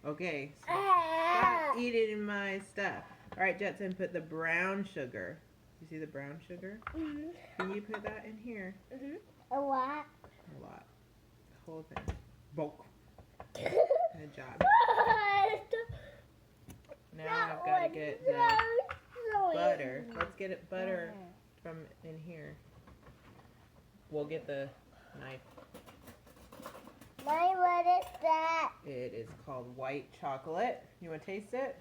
Okay, so stop eating my stuff. Alright, Jetson, put the brown sugar. You see the brown sugar? Can you put that in here? A lot. A lot. The whole thing. Bulk. Good job. Now I've got to get the butter. Let's get it butter from in here. We'll get the knife. What is that? It is called white chocolate. You want to taste it?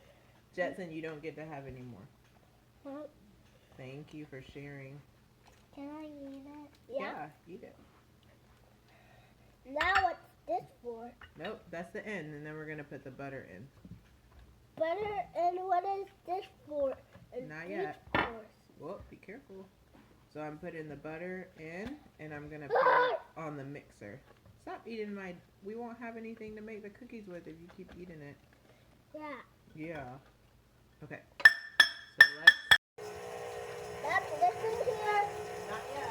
Jetson, you don't get to have any more. Thank you for sharing. Can I eat it? Yeah, eat it. Now what's this for? Nope, that's the end, and then we're going to put the butter in. Butter, and what is this for? Not yet. Well, be careful. So I'm putting the butter in, and I'm going to put it on the mixer. Stop eating my... We won't have anything to make the cookies with if you keep eating it. Yeah. Yeah. Okay. So let's... That's listen here. Not yet.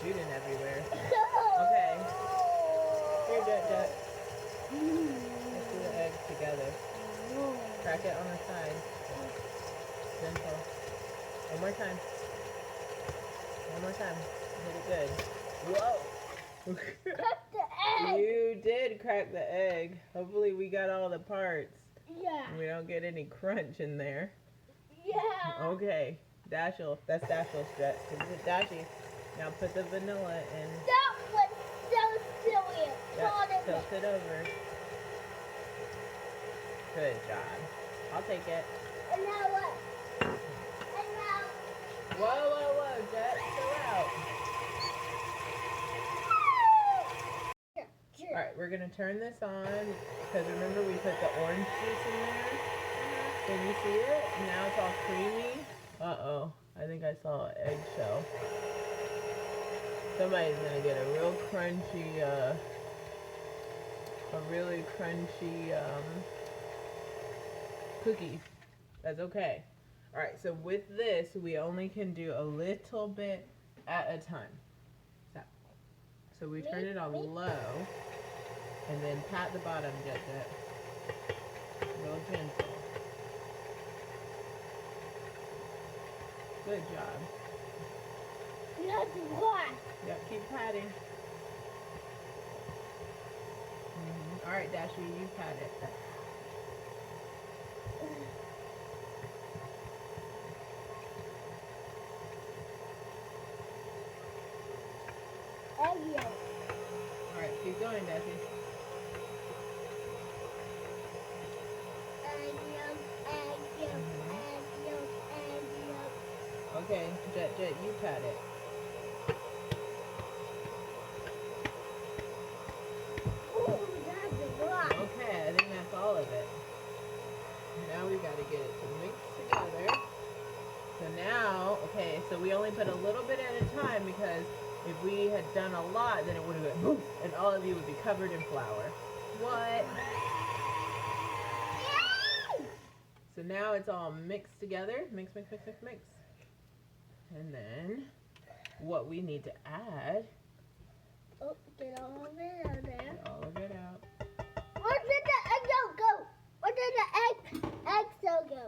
Shooting everywhere. Okay. Here, Jet. Let's do the eggs together. Crack it on the side. Gentle. One more time. One more time. Hit it good. Whoa! Crack the egg. You did crack the egg. Hopefully we got all the parts. Yeah. We don't get any crunch in there. Yeah. Okay. Dashel. That's Dashel's stretch. Dashy. Now put the vanilla in. That was so silly. Yep. Tilt it over. Good job. I'll take it. And now what? And now. Whoa, Jet. Chill out. Alright, we're going to turn this on because remember we put the orange juice in there? Can you see it? Now it's all creamy. Uh-oh. I think I saw an eggshell. Somebody's going to get a real crunchy, cookie. That's okay. Alright, so with this, we only can do a little bit at a time. So we turn it on low, and then pat the bottom, Jet. Real gentle. Good job. That's what? Yep, keep patting. Alright, Dashy, you pat it. Egg yolk. Alright, keep going, Dashy. Egg yolk, egg yolk, egg yolk, egg yolk. Okay, Jet, you pat it. Ooh, that's a lot. Okay, I think that's all of it. Now we gotta get it to mix together. So now, okay, so we only put a little bit at a time because if we had done a lot, then it would have been boom, and all of you would be covered in flour. What? Yay! So now it's all mixed together. Mix. And then what we need to add. Oh, get all of it out there. Get all of it out. Where did the egg yolk go? Where did the egg cell go?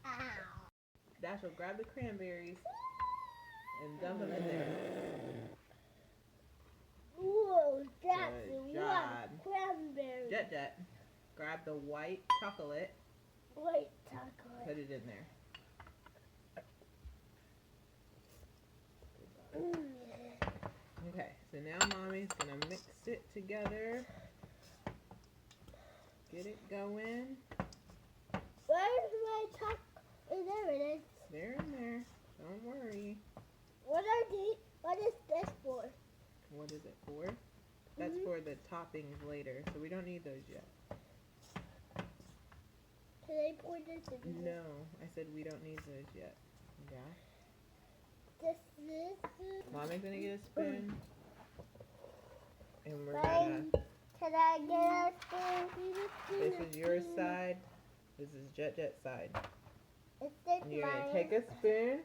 Ow. Dashel, grab the cranberries and dump them in there. Whoa, that's Good a job. lot of cranberry. Jet, grab the white chocolate. Wait, chocolate. Put it in there. Okay, so now Mommy's gonna mix it together. Get it going. Where's my chocolate? There it is. They're in there. Don't worry. What are these? What is this for? What is it for? That's for the toppings later, so we don't need those yet. Can I pour this in? No, I said we don't need those yet. Yeah? This. Mommy's gonna get a spoon. And we're Mine gonna Can I get a spoon? This is your side. This is Jet's side. Is this And you're mine? gonna take a spoon.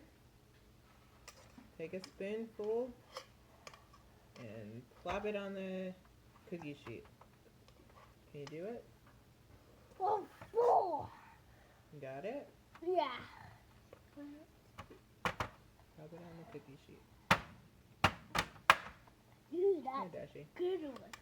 Take a spoonful and plop it on the cookie sheet. Can you do it? Oh, four. You got it? Yeah. Plop it on the cookie sheet. Use Here, that Dashi. good one.